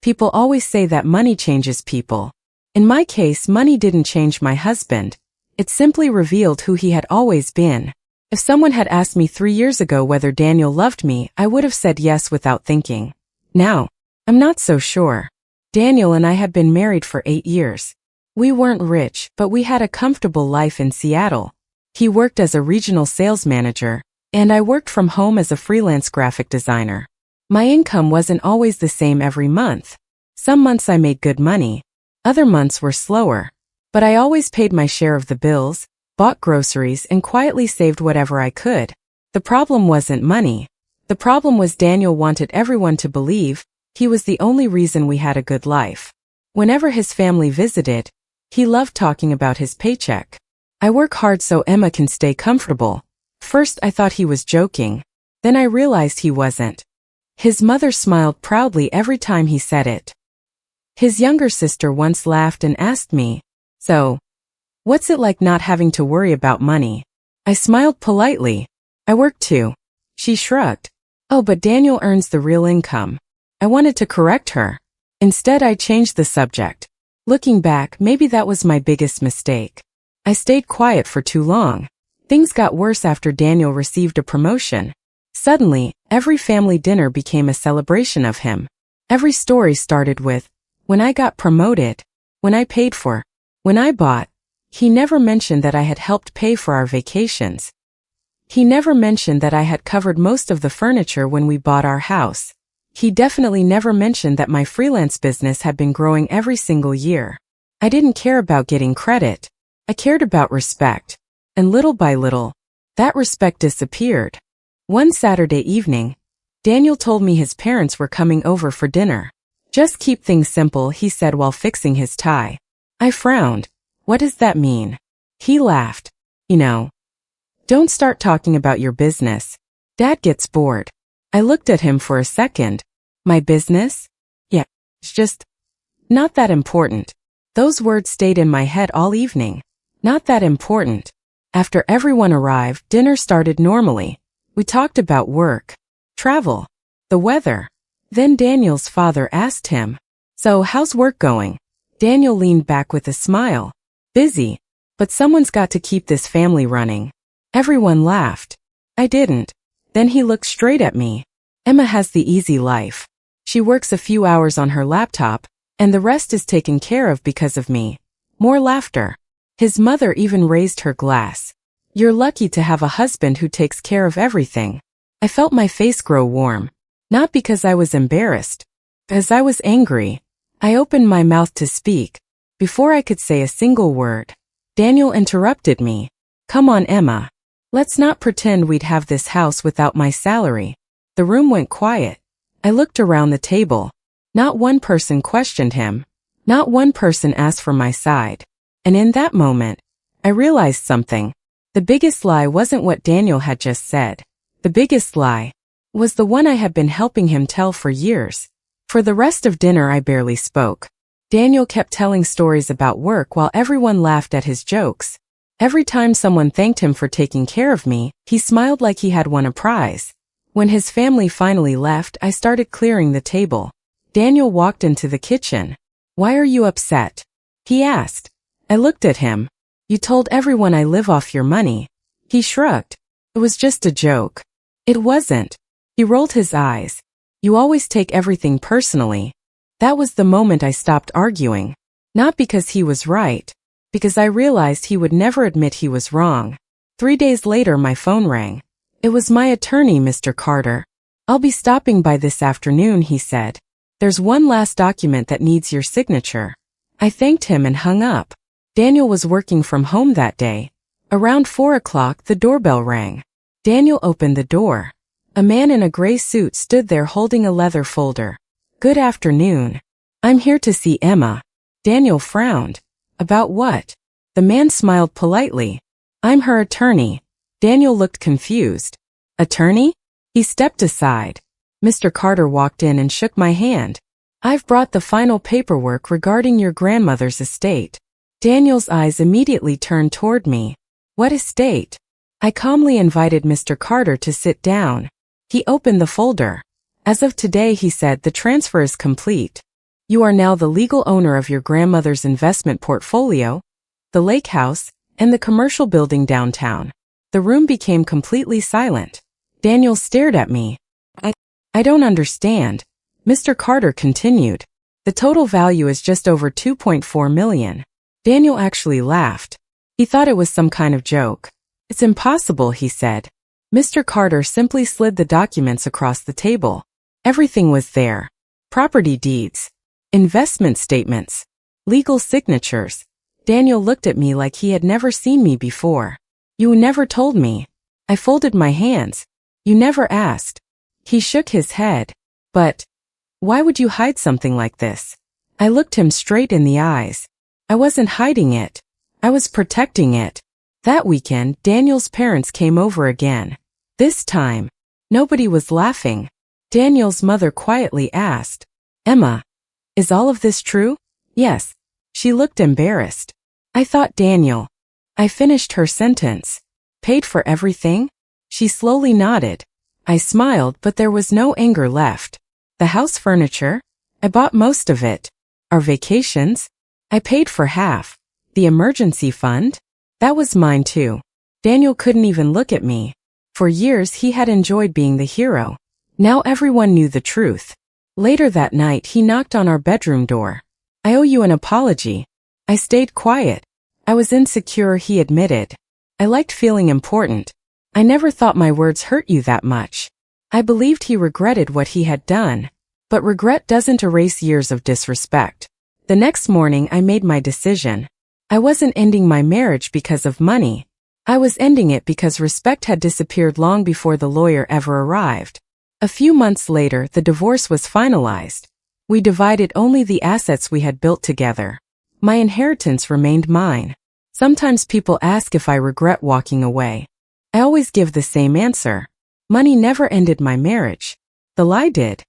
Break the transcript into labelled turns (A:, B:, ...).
A: People always say that money changes people. In my case, money didn't change my husband. It simply revealed who he had always been. If someone had asked me 3 years ago whether Daniel loved me, I would have said yes without thinking. Now, I'm not so sure. Daniel and I had been married for 8 years. We weren't rich, but we had a comfortable life in Seattle. He worked as a regional sales manager, and I worked from home as a freelance graphic designer. My income wasn't always the same every month. Some months I made good money. Other months were slower. But I always paid my share of the bills, bought groceries, and quietly saved whatever I could. The problem wasn't money. The problem was Daniel wanted everyone to believe he was the only reason we had a good life. Whenever his family visited, he loved talking about his paycheck. I work hard so Emma can stay comfortable. First I thought he was joking. Then I realized he wasn't. His mother smiled proudly every time he said it. His younger sister once laughed and asked me, "So, what's it like not having to worry about money?" I smiled politely. "I work too." She shrugged. "Oh, but Daniel earns the real income." I wanted to correct her. Instead, I changed the subject. Looking back, maybe that was my biggest mistake. I stayed quiet for too long. Things got worse after Daniel received a promotion. Suddenly, every family dinner became a celebration of him. Every story started with, "When I got promoted," "When I paid for," "When I bought." He never mentioned that I had helped pay for our vacations. He never mentioned that I had covered most of the furniture when we bought our house. He definitely never mentioned that my freelance business had been growing every single year. I didn't care about getting credit. I cared about respect. And little by little, that respect disappeared. One Saturday evening, Daniel told me his parents were coming over for dinner. "Just keep things simple," he said while fixing his tie. I frowned. "What does that mean?" He laughed. "You know, don't start talking about your business. Dad gets bored." I looked at him for a second. "My business? Yeah, it's just not that important." Those words stayed in my head all evening. Not that important. After everyone arrived, dinner started normally. We talked about work, travel, the weather. Then Daniel's father asked him, "So how's work going?" Daniel leaned back with a smile. "Busy, but someone's got to keep this family running." Everyone laughed. I didn't. Then he looked straight at me. "Emma has the easy life. She works a few hours on her laptop, and the rest is taken care of because of me." More laughter. His mother even raised her glass. "You're lucky to have a husband who takes care of everything." I felt my face grow warm. Not because I was embarrassed, because I was angry. I opened my mouth to speak. Before I could say a single word, Daniel interrupted me. "Come on, Emma. Let's not pretend we'd have this house without my salary." The room went quiet. I looked around the table. Not one person questioned him. Not one person asked for my side. And in that moment, I realized something. The biggest lie wasn't what Daniel had just said. The biggest lie was the one I had been helping him tell for years. For the rest of dinner, I barely spoke. Daniel kept telling stories about work while everyone laughed at his jokes. Every time someone thanked him for taking care of me, he smiled like he had won a prize. When his family finally left, I started clearing the table. Daniel walked into the kitchen. "Why are you upset?" he asked. I looked at him. "You told everyone I live off your money." He shrugged. "It was just a joke." "It wasn't." He rolled his eyes. "You always take everything personally." That was the moment I stopped arguing. Not because he was right, because I realized he would never admit he was wrong. 3 days later, my phone rang. It was my attorney, Mr. Carter. "I'll be stopping by this afternoon," he said. "There's one last document that needs your signature." I thanked him and hung up. Daniel was working from home that day. Around 4 o'clock, the doorbell rang. Daniel opened the door. A man in a gray suit stood there holding a leather folder. "Good afternoon. I'm here to see Emma." Daniel frowned. "About what?" The man smiled politely. "I'm her attorney." Daniel looked confused. "Attorney?" He stepped aside. Mr. Carter walked in and shook my hand. "I've brought the final paperwork regarding your grandmother's estate." Daniel's eyes immediately turned toward me. "What estate?" I calmly invited Mr. Carter to sit down. He opened the folder. "As of today," he said, "the transfer is complete." You are now the legal owner of your grandmother's investment portfolio, the lake house, and the commercial building downtown. The room became completely silent. Daniel stared at me. I don't understand. Mr. Carter continued. The total value is just over $2.4 million. Daniel actually laughed. He thought it was some kind of joke. It's impossible, he said. Mr. Carter simply slid the documents across the table. Everything was there. Property deeds, investment statements, legal signatures. Daniel looked at me like he had never seen me before. You never told me. I folded my hands. You never asked. He shook his head. But why would you hide something like this? I looked him straight in the eyes. I wasn't hiding it. I was protecting it. That weekend, Daniel's parents came over again. This time, nobody was laughing. Daniel's mother quietly asked, Emma, is all of this true? Yes. She looked embarrassed. I thought Daniel. I finished her sentence. Paid for everything? She slowly nodded. I smiled, but there was no anger left. The house furniture? I bought most of it. Our vacations? I paid for half. The emergency fund? That was mine too. Daniel couldn't even look at me. For years he had enjoyed being the hero. Now everyone knew the truth. Later that night he knocked on our bedroom door. I owe you an apology. I stayed quiet. I was insecure, he admitted. I liked feeling important. I never thought my words hurt you that much. I believed he regretted what he had done. But regret doesn't erase years of disrespect. The next morning I made my decision. I wasn't ending my marriage because of money. I was ending it because respect had disappeared long before the lawyer ever arrived. A few months later, the divorce was finalized. We divided only the assets we had built together. My inheritance remained mine. Sometimes people ask if I regret walking away. I always give the same answer. Money never ended my marriage. The lie did.